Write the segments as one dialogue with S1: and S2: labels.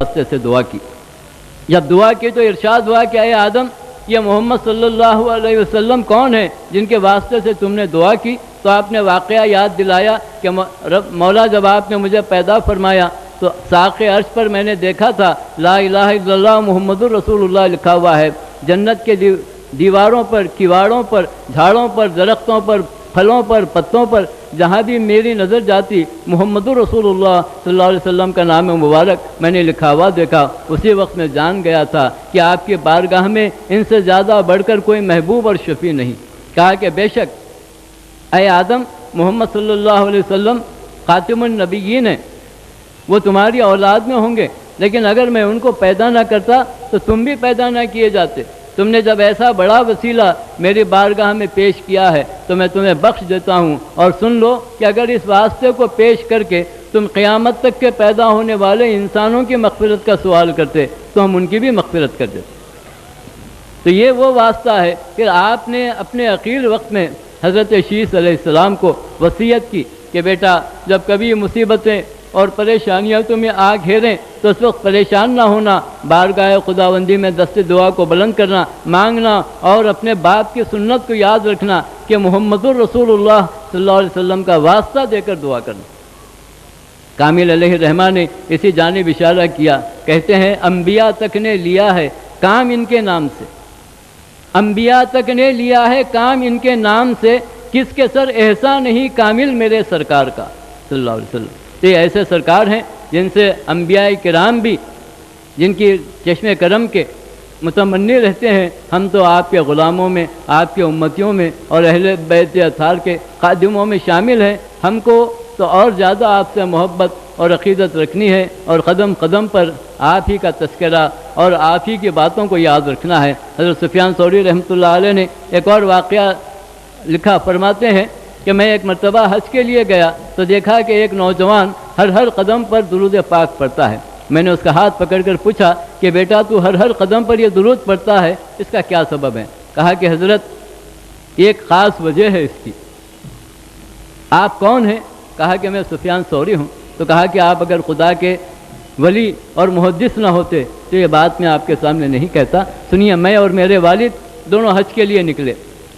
S1: واسطے سے دعا کی۔ جب دعا کی تو ارشاد ہوا کہ اے آدم، یہ محمد صلی اللہ علیہ وسلم کون ہے جن کے واسطے سے تم نے دعا کی؟ تو آپ نے واقعہ یاد دلایا کہ مولا جب آپ نے مجھے پیدا فرمایا تو ساق عرش پر میں نے دیکھا تھا لا الہ الا اللہ محمد الرسول اللہ لکھا ہوا ہے۔ جنت کے دیواروں پر، کیواڑوں پر، جھاڑوں پر، درختوں پر، پھلوں پر، پتوں پر جہاں بھی میری نظر جاتی محمد رسول اللہ صلی اللہ علیہ وسلم کا نام مبارک میں نے لکھا ہوا دیکھا۔ اسی وقت میں جان گیا تھا کہ آپ کی بارگاہ میں ان سے زیادہ بڑھ کر کوئی محبوب اور شفیع نہیں۔ کہا کہ بے شک اے آدم، محمد صلی اللہ علیہ وسلم خاتم النبیین ہیں، وہ تمہاری اولاد میں ہوں گے، لیکن اگر میں ان کو پیدا نہ کرتا تو تم بھی پیدا نہ کیے جاتے۔ تم نے جب ایسا بڑا وسیلہ میری بارگاہ میں پیش کیا ہے تو میں تمہیں بخش دیتا ہوں، اور سن لو کہ اگر اس واسطے کو پیش کر کے تم قیامت تک کے پیدا ہونے والے انسانوں کی مغفرت کا سوال کرتے تو ہم ان کی بھی مغفرت کر دیتے۔ تو یہ وہ واسطہ ہے کہ آپ نے اپنے عقیل وقت میں حضرت شیس علیہ السلام کو وصیت کی کہ بیٹا جب کبھی مصیبتیں اور پریشانیاں تمہیں آ گھیریں تو اس وقت پریشان نہ ہونا، بارگاہ خداوندی میں دست دعا کو بلند کرنا، مانگنا، اور اپنے باپ کی سنت کو یاد رکھنا کہ محمد الرسول اللہ صلی اللہ علیہ وسلم کا واسطہ دے کر دعا کرنا۔ کامل علیہ الرحمہ نے اسی جانب اشارہ کیا، کہتے ہیں انبیاء تک نے لیا ہے کام ان کے نام سے، انبیاء تک نے لیا ہے کام ان کے نام سے، کس کے سر احسان نہیں کامل میرے سرکار کا صلی اللہ علیہ وسلم۔ یہ ایسے سرکار ہیں جن سے انبیاء کرام بھی، جن کی چشم کرم کے متمنی رہتے ہیں، ہم تو آپ کے غلاموں میں، آپ کے امتیوں میں اور اہل بیت اطہار کے خادموں میں شامل ہیں۔ ہم کو تو اور زیادہ آپ سے محبت اور عقیدت رکھنی ہے، اور قدم قدم پر آپ ہی کا تذکرہ اور آپ ہی کی باتوں کو یاد رکھنا ہے۔ حضرت سفیان ثوری رحمۃ اللہ علیہ نے ایک اور واقعہ لکھا، فرماتے ہیں کہ میں ایک مرتبہ حج کے لیے گیا تو دیکھا کہ ایک نوجوان ہر قدم پر درود پاک پڑھتا ہے۔ میں نے اس کا ہاتھ پکڑ کر پوچھا کہ بیٹا تو ہر قدم پر یہ درود پڑھتا ہے، اس کا کیا سبب ہے؟ کہا کہ حضرت ایک خاص وجہ ہے اس کی۔ آپ کون ہیں؟ کہا کہ میں سفیان ثوری ہوں۔ تو کہا کہ آپ اگر خدا کے ولی اور محدث نہ ہوتے تو یہ بات میں آپ کے سامنے نہیں کہتا۔ سنیے، میں اور میرے والد دونوں حج کے لیے نکلے،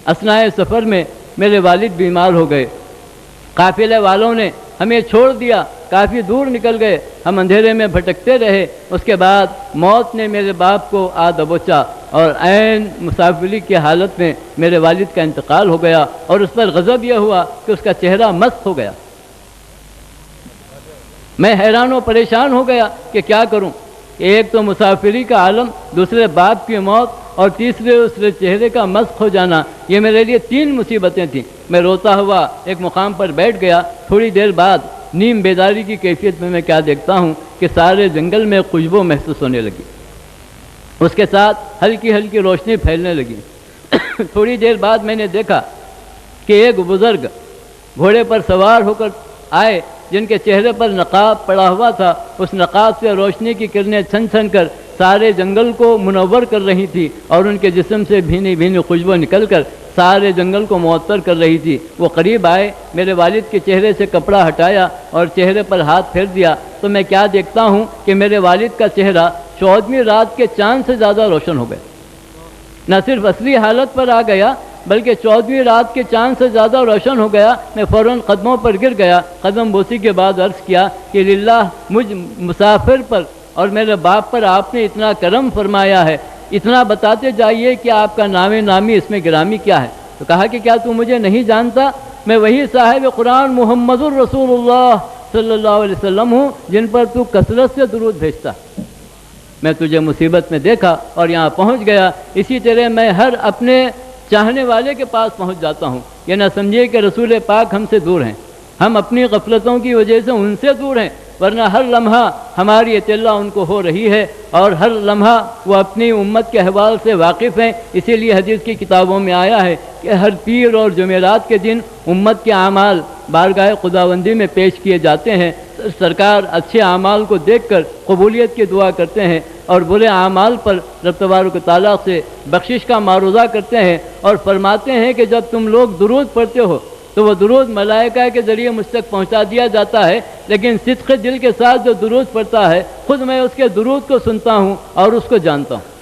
S1: اثناء سفر میں میرے والد بیمار ہو گئے، قافلے والوں نے ہمیں چھوڑ دیا، کافی دور نکل گئے، ہم اندھیرے میں بھٹکتے رہے۔ اس کے بعد موت نے میرے باپ کو آ دبوچا اور عین مسافری کی حالت میں میرے والد کا انتقال ہو گیا، اور اس پر غضب یہ ہوا کہ اس کا چہرہ مست ہو گیا۔ میں حیران و پریشان ہو گیا کہ کیا کروں، ایک تو مسافری کا عالم، دوسرے باپ کی موت، اور تیسرے اس چہرے کا مسخ ہو جانا، یہ میرے لیے 3 مصیبتیں تھیں۔ میں روتا ہوا ایک مقام پر بیٹھ گیا۔ تھوڑی دیر بعد نیم بیداری کی کیفیت میں کیا دیکھتا ہوں کہ سارے جنگل میں خوشبو محسوس ہونے لگی، اس کے ساتھ ہلکی ہلکی روشنی پھیلنے لگی۔ تھوڑی دیر بعد میں نے دیکھا کہ ایک بزرگ گھوڑے پر سوار ہو کر آئے، جن کے چہرے پر نقاب پڑا ہوا تھا، اس نقاب سے روشنی کی کرنیں چھن چھن کر سارے جنگل کو منور کر رہی تھی، اور ان کے جسم سے بھینی بھینی خوشبو نکل کر سارے جنگل کو معطر کر رہی تھی۔ وہ قریب آئے، میرے والد کے چہرے سے کپڑا ہٹایا اور چہرے پر ہاتھ پھیر دیا، تو میں کیا دیکھتا ہوں کہ میرے والد کا چہرہ 14ویں رات کے چاند سے زیادہ روشن ہو گیا۔ نہ صرف اصلی حالت پر آ گیا بلکہ 14ویں رات کے چاند سے زیادہ روشن ہو گیا۔ میں فوراً قدموں پر گر گیا، قدم بوسی کے بعد عرض کیا کہ للہ مجھ مسافر پر اور میرے باپ پر آپ نے اتنا کرم فرمایا ہے، اتنا بتاتے جائیے کہ آپ کا نام نامی اس میں گرامی کیا ہے۔ تو کہا کہ کیا تو مجھے نہیں جانتا؟ میں وہی صاحب قرآن محمد الرسول اللہ صلی اللہ علیہ وسلم ہوں جن پر تو کثرت سے درود بھیجتا۔ میں تجھے مصیبت میں دیکھا اور یہاں پہنچ گیا، اسی طرح میں ہر اپنے چاہنے والے کے پاس پہنچ جاتا ہوں۔ یہ نہ سمجھیے کہ رسول پاک ہم سے دور ہیں، ہم اپنی غفلتوں کی وجہ سے ان سے دور ہیں، ورنہ ہر لمحہ ہماری اطلاع ان کو ہو رہی ہے، اور ہر لمحہ وہ اپنی امت کے احوال سے واقف ہیں۔ اسی لیے حدیث کی کتابوں میں آیا ہے کہ ہر پیر اور جمعرات کے دن امت کے اعمال بارگاہ خداوندی میں پیش کیے جاتے ہیں۔ سرکار اچھے اعمال کو دیکھ کر قبولیت کی دعا کرتے ہیں، اور برے اعمال پر رب تبارک و تعالیٰ سے بخشش کا معروضہ کرتے ہیں، اور فرماتے ہیں کہ جب تم لوگ درود پڑھتے ہو تو وہ درود ملائکہ کے ذریعے مجھ تک پہنچا دیا جاتا ہے، لیکن صدق دل کے ساتھ جو درود پڑھتا ہے خود میں اس کے درود کو سنتا ہوں اور اس کو جانتا ہوں۔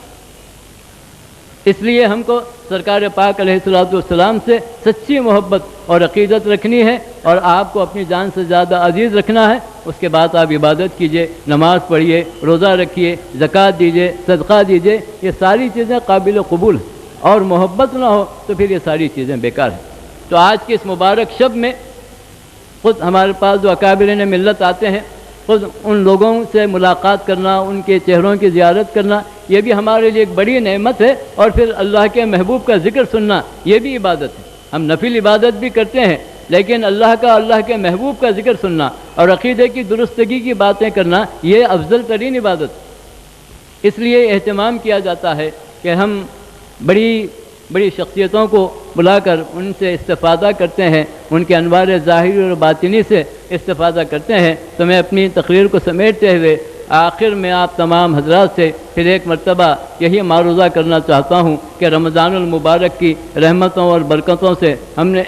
S1: اس لیے ہم کو سرکار پاک علیہ الصلوۃ والسلام سے سچی محبت اور عقیدت رکھنی ہے، اور آپ کو اپنی جان سے زیادہ عزیز رکھنا ہے۔ اس کے بعد آپ عبادت کیجئے، نماز پڑھیے، روزہ رکھیے، زکوٰۃ دیجئے، صدقہ دیجئے، یہ ساری چیزیں قابل قبول ہیں، اور محبت نہ ہو تو پھر یہ ساری چیزیں بیکار ہیں۔ تو آج کی اس مبارک شب میں خود ہمارے پاس جو اکابرین ملت آتے ہیں، خود ان لوگوں سے ملاقات کرنا، ان کے چہروں کی زیارت کرنا، یہ بھی ہمارے لیے ایک بڑی نعمت ہے، اور پھر اللہ کے محبوب کا ذکر سننا یہ بھی عبادت ہے۔ ہم نفل عبادت بھی کرتے ہیں، لیکن اللہ کے محبوب کا ذکر سننا اور عقیدے کی درستگی کی باتیں کرنا یہ افضل ترین عبادت ہے۔ اس لیے اہتمام کیا جاتا ہے کہ ہم بڑی شخصیتوں کو بلا کر ان سے استفادہ کرتے ہیں، ان کے انوار ظاہری اور باطنی سے استفادہ کرتے ہیں۔ تو میں اپنی تقریر کو سمیٹتے ہوئے آخر میں آپ تمام حضرات سے پھر ایک مرتبہ یہی معروضہ کرنا چاہتا ہوں کہ رمضان المبارک کی رحمتوں اور برکتوں سے ہم نے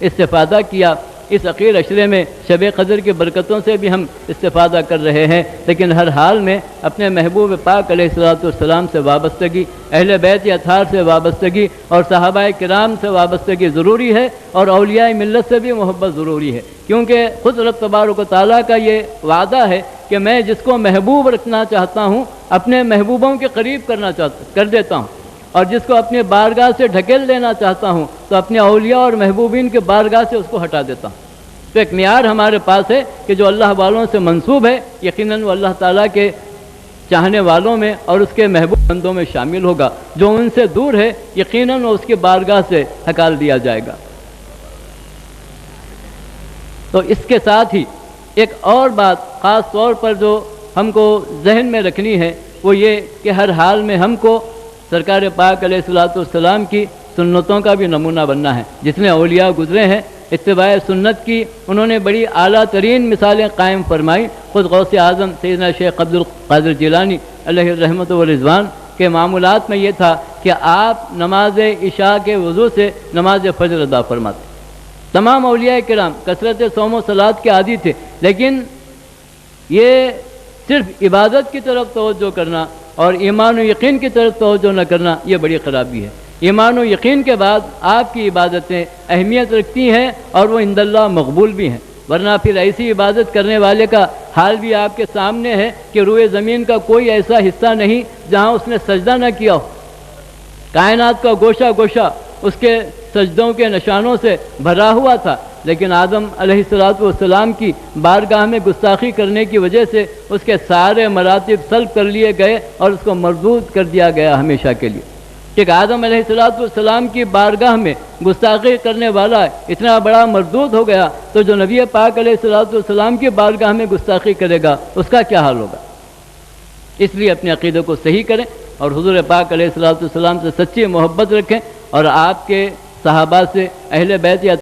S1: استفادہ کیا۔ اس اخیر عشرے میں شب قدر کی برکتوں سے بھی ہم استفادہ کر رہے ہیں، لیکن ہر حال میں اپنے محبوب پاک علیہ الصلوۃ والسلام سے وابستگی، اہل بیت اطہار سے وابستگی اور صحابہ کرام سے وابستگی ضروری ہے، اور اولیاء ملت سے بھی محبت ضروری ہے، کیونکہ خود رب تبارک و تعالیٰ کا یہ وعدہ ہے کہ میں جس کو محبوب رکھنا چاہتا ہوں اپنے محبوبوں کے قریب کر دیتا ہوں، اور جس کو اپنی بارگاہ سے ڈھکیل دینا چاہتا ہوں تو اپنے اولیاء اور محبوبین کے بارگاہ سے اس کو ہٹا دیتا ہوں۔ تو ایک معیار ہمارے پاس ہے کہ جو اللہ والوں سے منسوب ہے یقیناً وہ اللہ تعالیٰ کے چاہنے والوں میں اور اس کے محبوب بندوں میں شامل ہوگا، جو ان سے دور ہے یقیناً وہ اس کی بارگاہ سے ہکال دیا جائے گا۔ تو اس کے ساتھ ہی ایک اور بات خاص طور پر جو ہم کو ذہن میں رکھنی ہے وہ یہ کہ ہر حال میں ہم کو سرکار پاک علیہ الصلوۃ والسلام کی سنتوں کا بھی نمونہ بننا ہے۔ جتنے اولیاء گزرے ہیں اتباع سنت کی انہوں نے بڑی اعلیٰ ترین مثالیں قائم فرمائی۔ خود غوث اعظم سیدنا شیخ عبد القادر جیلانی علیہ الرحمۃ والرضوان کے معمولات میں یہ تھا کہ آپ نماز عشاء کے وضو سے نماز فجر ادا فرماتے۔ تمام اولیاء کرام کثرت صوم و صلات کے عادی تھے، لیکن یہ صرف عبادت کی طرف توجہ کرنا اور ایمان و یقین کی طرف توجہ نہ کرنا یہ بڑی خرابی ہے۔ ایمان و یقین کے بعد آپ کی عبادتیں اہمیت رکھتی ہیں اور وہ عند اللہ مقبول بھی ہیں، ورنہ پھر ایسی عبادت کرنے والے کا حال بھی آپ کے سامنے ہے کہ روئے زمین کا کوئی ایسا حصہ نہیں جہاں اس نے سجدہ نہ کیا ہو۔ کائنات کا گوشہ گوشہ اس کے سجدوں کے نشانوں سے بھرا ہوا تھا، لیکن آدم علیہ الصلوۃ والسلام کی بارگاہ میں گستاخی کرنے کی وجہ سے اس کے سارے مراتب سلب کر لیے گئے اور اس کو مردود کر دیا گیا ہمیشہ کے لیے۔ کہ آدم علیہ الصلوۃ والسلام کی بارگاہ میں گستاخی کرنے والا اتنا بڑا مردود ہو گیا، تو جو نبی پاک علیہ الصلوۃ والسلام کی بارگاہ میں گستاخی کرے گا اس کا کیا حال ہوگا؟ اس لیے اپنے عقیدے کو صحیح کریں اور حضور پاک علیہ الصلوۃ والسلام سے سچی محبت رکھیں، اور آپ کے صحابہ سے اہل بیت یا